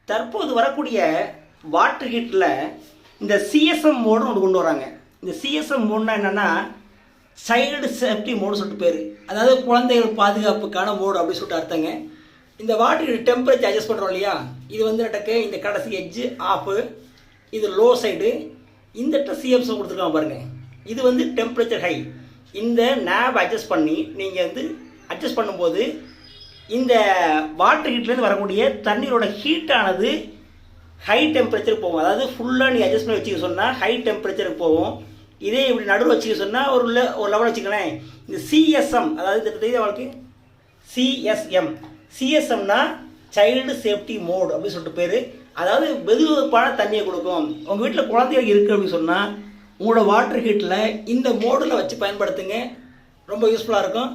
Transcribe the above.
தற்போது வரக்கூடிய வாட்டர் ஹீட்டில் இந்த சிஎஸ்எம் மோடுன்னு ஒன்று கொண்டு வராங்க. இந்த சிஎஸ்எம் மோடுனா என்னென்னா சைல்டு சேஃப்டி மோடு சொல்லிட்டு பேர். அதாவது குழந்தைகள் பாதுகாப்புக்கான மோடு அப்படின்னு சொல்லிட்டு அர்த்தங்க. இந்த வாட்டர் ஹீட் டெம்பரேச்சர் அட்ஜஸ்ட் பண்ணுறோம் இல்லையா, இது வந்து நடக்கு இந்த கடைசி எட்ஜு ஆஃபு, இது லோ சைடு, இந்த சிஎஸ்எம் கொடுத்துருக்காங்க பாருங்கள். இது வந்து டெம்பரேச்சர் ஹை. இந்த நேப் அட்ஜஸ்ட் பண்ணி நீங்கள் வந்து அட்ஜஸ்ட் பண்ணும்போது இந்த வாட்டர் ஹீட்லேருந்து வரக்கூடிய தண்ணீரோட ஹீட்டானது ஹை டெம்பரேச்சருக்கு போகும். அதாவது ஃபுல்லாக நீ அட்ஜஸ்ட் பண்ணி வச்சுக்க சொன்னால் ஹை டெம்பரேச்சருக்கு போகும். இதே இப்படி நடுவில் வச்சுக்க சொன்னால் ஒரு லெவல் வச்சுக்கலேன். இந்த சிஎஸ்எம், அதாவது இந்த தெரியுது அவளுக்கு சிஎஸ்எம்னா சைல்டு சேஃப்டி மோட் அப்படின்னு சொல்லிட்டு பேர். அதாவது வெதுவெதுப்பான தண்ணியை கொடுக்கும். உங்கள் வீட்டில் குழந்தைகள் இருக்குது அப்படின்னு சொன்னால் உங்களோட வாட்டர் ஹீட்டில் இந்த மோடில் வச்சு பயன்படுத்துங்க. ரொம்ப யூஸ்ஃபுல்லாக இருக்கும்.